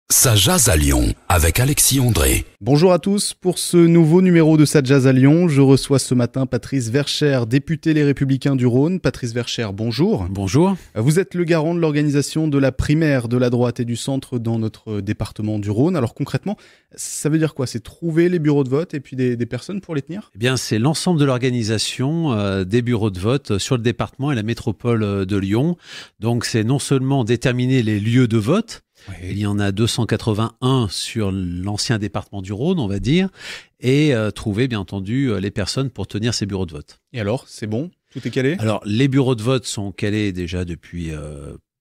Ça jase à Lyon avec Alexis André. Bonjour à tous, pour ce nouveau numéro de Ça jase à Lyon, je reçois ce matin Patrice Verchères, député Les Républicains du Rhône. Patrice Verchères, bonjour. Bonjour. Vous êtes le garant de l'organisation de la primaire de la droite et du centre dans notre département du Rhône. Alors concrètement, ça veut dire quoi? C'est trouver les bureaux de vote et puis des personnes pour les tenir? Eh bien, c'est l'ensemble de l'organisation des bureaux de vote sur le département et la métropole de Lyon. Donc, c'est non seulement déterminer les lieux de vote. Oui. Il y en a 281 sur l'ancien département du Rhône, on va dire, et trouver, bien entendu, les personnes pour tenir ces bureaux de vote. Et alors, c'est bon? Tout est calé? Alors, les bureaux de vote sont calés déjà depuis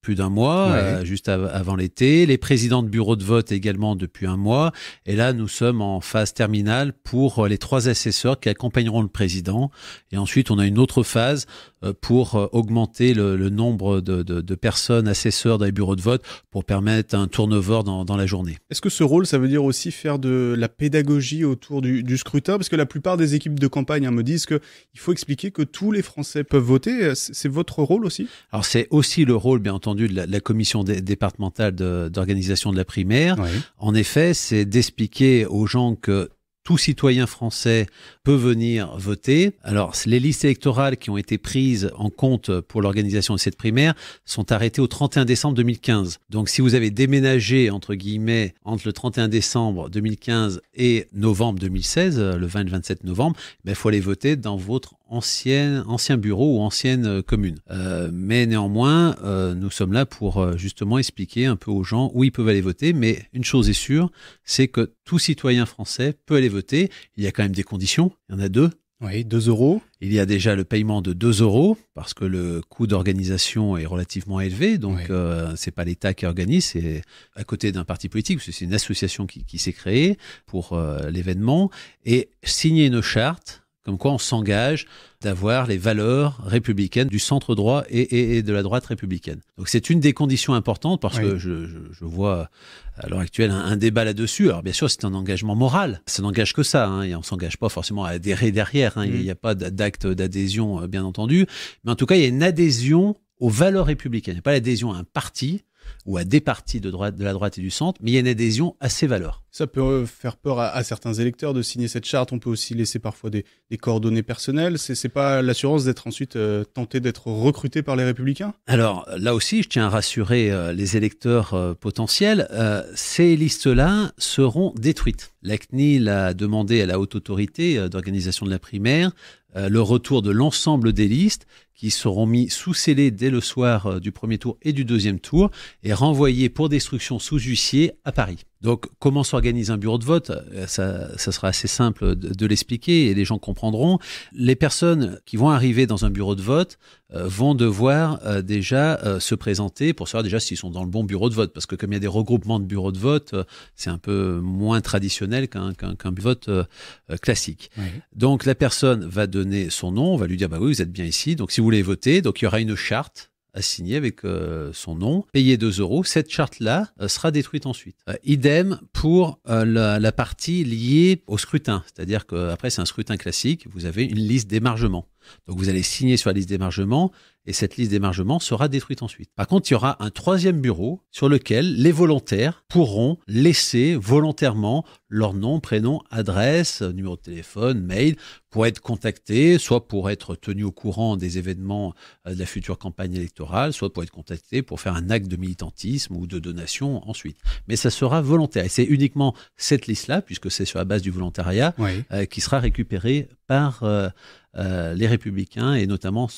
plus d'un mois, juste avant l'été. Les présidents de bureaux de vote également depuis un mois. Et là, nous sommes en phase terminale pour les 3 assesseurs qui accompagneront le président. Et ensuite, on a une autre phase pour augmenter le nombre de personnes assesseurs dans les bureaux de vote pour permettre un turnover dans la journée. Est-ce que ce rôle, ça veut dire aussi faire de la pédagogie autour du scrutin? Parce que la plupart des équipes de campagne me disent qu'il faut expliquer que tous les Français peuvent voter. C'est votre rôle aussi? Alors, c'est aussi le rôle, bien entendu, de la commission départementale d'organisation de la primaire. Oui. En effet, c'est d'expliquer aux gens que tout citoyen français peut venir voter. Alors, les listes électorales qui ont été prises en compte pour l'organisation de cette primaire sont arrêtées au 31 décembre 2015. Donc, si vous avez déménagé, entre guillemets, entre le 31 décembre 2015 et novembre 2016, le 20 et le 27 novembre, il faut aller voter dans votre ancien bureau ou ancienne commune. Mais néanmoins, nous sommes là pour justement expliquer un peu aux gens où ils peuvent aller voter. Mais une chose est sûre, c'est que tout citoyen français peut aller voter. Il y a quand même des conditions. Il y en a 2. Oui, 2 euros. Il y a déjà le paiement de 2 euros parce que le coût d'organisation est relativement élevé. Donc, c'est pas l'État qui organise, c'est à côté d'un parti politique, parce que c'est une association qui s'est créée pour l'événement. Et signer une charte comme quoi on s'engage d'avoir les valeurs républicaines du centre droit et de la droite républicaine. Donc c'est une des conditions importantes parce que je vois à l'heure actuelle un débat là-dessus. Alors bien sûr c'est un engagement moral, ça n'engage que ça, et on ne s'engage pas forcément à adhérer derrière, il n'y a pas d'acte d'adhésion bien entendu, mais en tout cas il y a une adhésion aux valeurs républicaines, il n'y a pas l'adhésion à un parti ou à des partis de la droite et du centre, mais il y a une adhésion à ces valeurs. Ça peut faire peur à certains électeurs de signer cette charte. On peut aussi laisser parfois des coordonnées personnelles. C'est pas l'assurance d'être ensuite tenté d'être recruté par les Républicains? Alors là aussi, je tiens à rassurer les électeurs potentiels. Ces listes-là seront détruites. La CNIL a demandé à la Haute Autorité d'organisation de la primaire le retour de l'ensemble des listes qui seront mis sous scellé dès le soir du premier tour et du deuxième tour et renvoyés pour destruction sous huissier à Paris. Donc, comment s'organise un bureau de vote? Ça sera assez simple de l'expliquer et les gens comprendront. Les personnes qui vont arriver dans un bureau de vote vont devoir déjà se présenter pour savoir déjà s'ils sont dans le bon bureau de vote. Parce que comme il y a des regroupements de bureaux de vote, c'est un peu moins traditionnel qu'un vote classique. Oui. Donc, la personne va donner son nom, on va lui dire bah oui, vous êtes bien ici. Donc, si vous voulez voter, donc il y aura une charte à signer avec son nom, payer 2 euros. Cette charte-là sera détruite ensuite. Idem pour la partie liée au scrutin. C'est-à-dire qu'après, c'est un scrutin classique. Vous avez une liste d'émargement. Donc, vous allez signer sur la liste d'émargement et cette liste d'émargement sera détruite ensuite. Par contre, il y aura un 3e bureau sur lequel les volontaires pourront laisser volontairement leur nom, prénom, adresse, numéro de téléphone, mail, pour être contactés, soit pour être tenus au courant des événements de la future campagne électorale, soit pour être contactés pour faire un acte de militantisme ou de donation ensuite. Mais ça sera volontaire. Et c'est uniquement cette liste-là, puisque c'est sur la base du volontariat, qui sera récupérée par les Républicains et notamment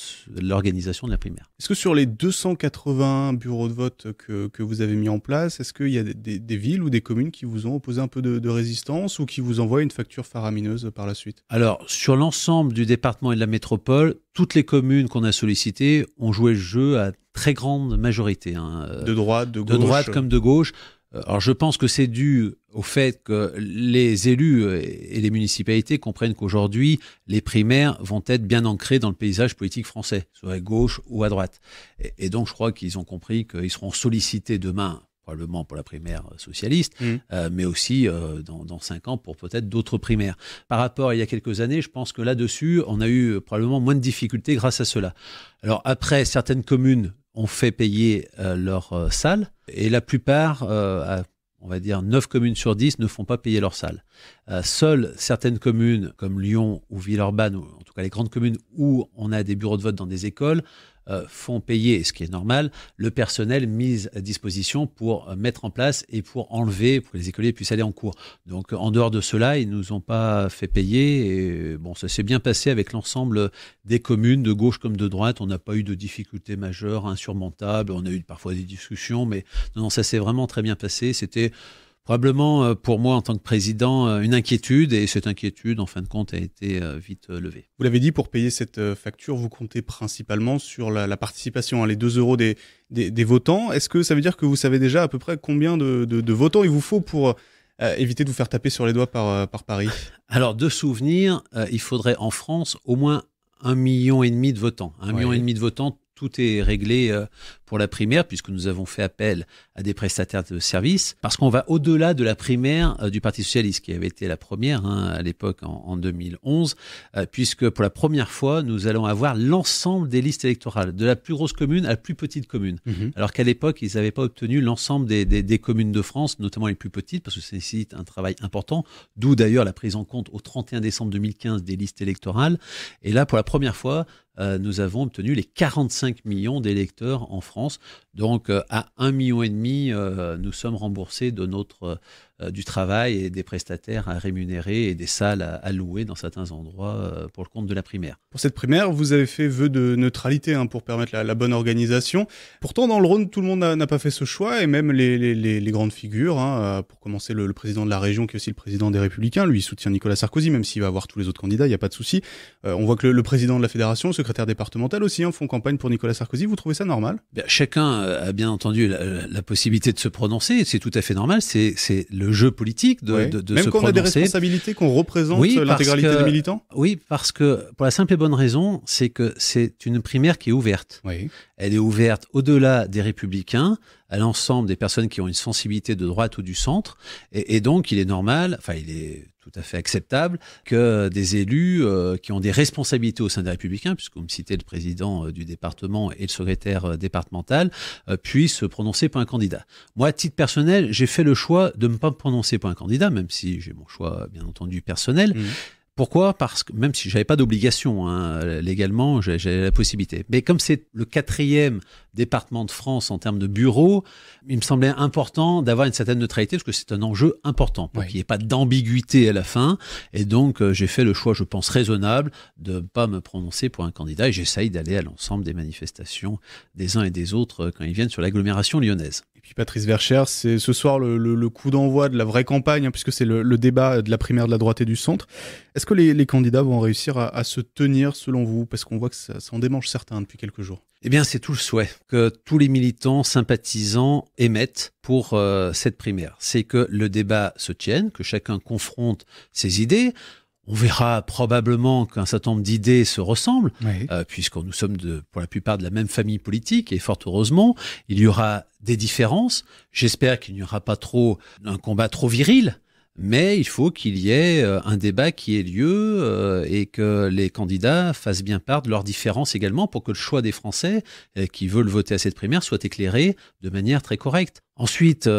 l'organisation de la primaire. Est-ce que sur les 280 bureaux de vote que vous avez mis en place, est-ce qu'il y a des villes ou des communes qui vous ont opposé un peu de résistance ou qui vous envoient une facture faramineuse par la suite? Alors, sur l'ensemble du département et de la métropole, toutes les communes qu'on a sollicitées ont joué le jeu à très grande majorité. De droite, de gauche. De droite comme de gauche. Alors je pense que c'est dû au fait que les élus et les municipalités comprennent qu'aujourd'hui, les primaires vont être bien ancrées dans le paysage politique français, soit à gauche ou à droite. Et donc je crois qu'ils ont compris qu'ils seront sollicités demain, probablement pour la primaire socialiste, mais aussi dans 5 ans pour peut-être d'autres primaires. Par rapport à il y a quelques années, je pense que là-dessus, on a eu probablement moins de difficultés grâce à cela. Alors après, certaines communes ont fait payer leur salle et la plupart, à on va dire 9 communes sur 10 ne font pas payer leur salle. Seules certaines communes comme Lyon ou Villeurbanne, ou en tout cas les grandes communes où on a des bureaux de vote dans des écoles, font payer, ce qui est normal, le personnel mis à disposition pour mettre en place et pour enlever, pour que les écoliers puissent aller en cours. Donc en dehors de cela, ils ne nous ont pas fait payer. Et bon, ça s'est bien passé avec l'ensemble des communes, de gauche comme de droite. On n'a pas eu de difficultés majeures, insurmontables. On a eu parfois des discussions, mais non, ça s'est vraiment très bien passé. C'était probablement pour moi en tant que président une inquiétude, et cette inquiétude en fin de compte a été vite levée. Vous l'avez dit, pour payer cette facture, vous comptez principalement sur la participation, les 2 euros des votants. Est-ce que ça veut dire que vous savez déjà à peu près combien de votants il vous faut pour éviter de vous faire taper sur les doigts par Paris? Alors de souvenir, il faudrait en France au moins 1,5 million de votants. 1,5 million de votants. Tout est réglé pour la primaire, puisque nous avons fait appel à des prestataires de services, parce qu'on va au-delà de la primaire du Parti socialiste, qui avait été la première à l'époque en 2011, puisque pour la première fois, nous allons avoir l'ensemble des listes électorales, de la plus grosse commune à la plus petite commune. Alors qu'à l'époque, ils n'avaient pas obtenu l'ensemble des communes de France, notamment les plus petites, parce que ça nécessite un travail important, d'où d'ailleurs la prise en compte au 31 décembre 2015 des listes électorales. Et là, pour la première fois, nous avons obtenu les 45 millions d'électeurs en France. Donc, à 1,5 million, nous sommes remboursés de du travail et des prestataires à rémunérer et des salles à louer dans certains endroits pour le compte de la primaire. Pour cette primaire, vous avez fait vœu de neutralité pour permettre la bonne organisation. Pourtant, dans le Rhône, tout le monde n'a pas fait ce choix, et même les grandes figures. Pour commencer, le président de la région, qui est aussi le président des Républicains, lui, il soutient Nicolas Sarkozy, même s'il va avoir tous les autres candidats, il n'y a pas de souci. On voit que le président de la fédération, le secrétaire départemental aussi, font campagne pour Nicolas Sarkozy. Vous trouvez ça normal? Chacun a bien entendu la possibilité de se prononcer, c'est tout à fait normal, c'est le jeu politique de se prononcer. Même quand on a des responsabilités, qu'on représente l'intégralité des militants? Oui, parce que pour la simple et bonne raison, c'est que c'est une primaire qui est ouverte. Oui. Elle est ouverte au-delà des Républicains, à l'ensemble des personnes qui ont une sensibilité de droite ou du centre, et donc il est normal, il est tout à fait acceptable que des élus qui ont des responsabilités au sein des Républicains, puisque vous me citez le président du département et le secrétaire départemental, puissent se prononcer pour un candidat. Moi, à titre personnel, j'ai fait le choix de ne pas me prononcer pour un candidat, même si j'ai mon choix, bien entendu, personnel. Pourquoi? Parce que même si j'avais pas d'obligation, légalement, j'avais la possibilité. Mais comme c'est le 4e département de France en termes de bureaux, il me semblait important d'avoir une certaine neutralité, parce que c'est un enjeu important, pour qu'il n'y ait pas d'ambiguïté à la fin. Et donc, j'ai fait le choix, je pense, raisonnable de ne pas me prononcer pour un candidat, et j'essaye d'aller à l'ensemble des manifestations des uns et des autres quand ils viennent sur l'agglomération lyonnaise. Et puis Patrice Verchères, c'est ce soir le coup d'envoi de la vraie campagne, puisque c'est le débat de la primaire de la droite et du centre. Est-ce que les candidats vont réussir à se tenir selon vous? Parce qu'on voit que ça en démange certains depuis quelques jours. Eh bien, c'est tout le souhait que tous les militants sympathisants émettent pour cette primaire. C'est que le débat se tienne, que chacun confronte ses idées. On verra probablement qu'un certain nombre d'idées se ressemblent, puisque nous sommes pour la plupart de la même famille politique, et fort heureusement, il y aura des différences. J'espère qu'il n'y aura pas un combat trop viril, mais il faut qu'il y ait un débat qui ait lieu et que les candidats fassent bien part de leurs différences également, pour que le choix des Français qui veulent voter à cette primaire soit éclairé de manière très correcte. Ensuite,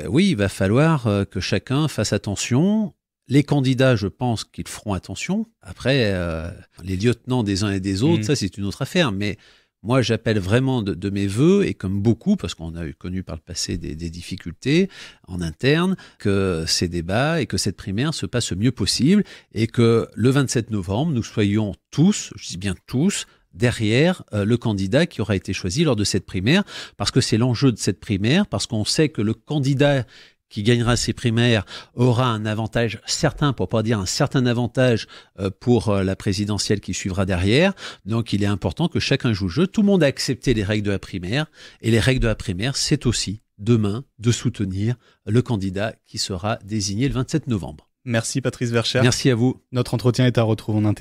oui, il va falloir que chacun fasse attention. Les candidats, je pense qu'ils feront attention. Après, les lieutenants des uns et des autres, ça c'est une autre affaire. Mais moi, j'appelle vraiment de mes vœux, et comme beaucoup, parce qu'on a connu par le passé des difficultés en interne, que ces débats et que cette primaire se passe le mieux possible, et que le 27 novembre, nous soyons tous, je dis bien tous, derrière le candidat qui aura été choisi lors de cette primaire, parce que c'est l'enjeu de cette primaire, parce qu'on sait que le candidat qui gagnera ces primaires aura un avantage certain, pour pas dire un certain avantage pour la présidentielle qui suivra derrière. Donc il est important que chacun joue le jeu. Tout le monde a accepté les règles de la primaire, et les règles de la primaire, c'est aussi demain de soutenir le candidat qui sera désigné le 27 novembre. Merci Patrice Verchères. Merci à vous. Notre entretien est à retrouver en intégralité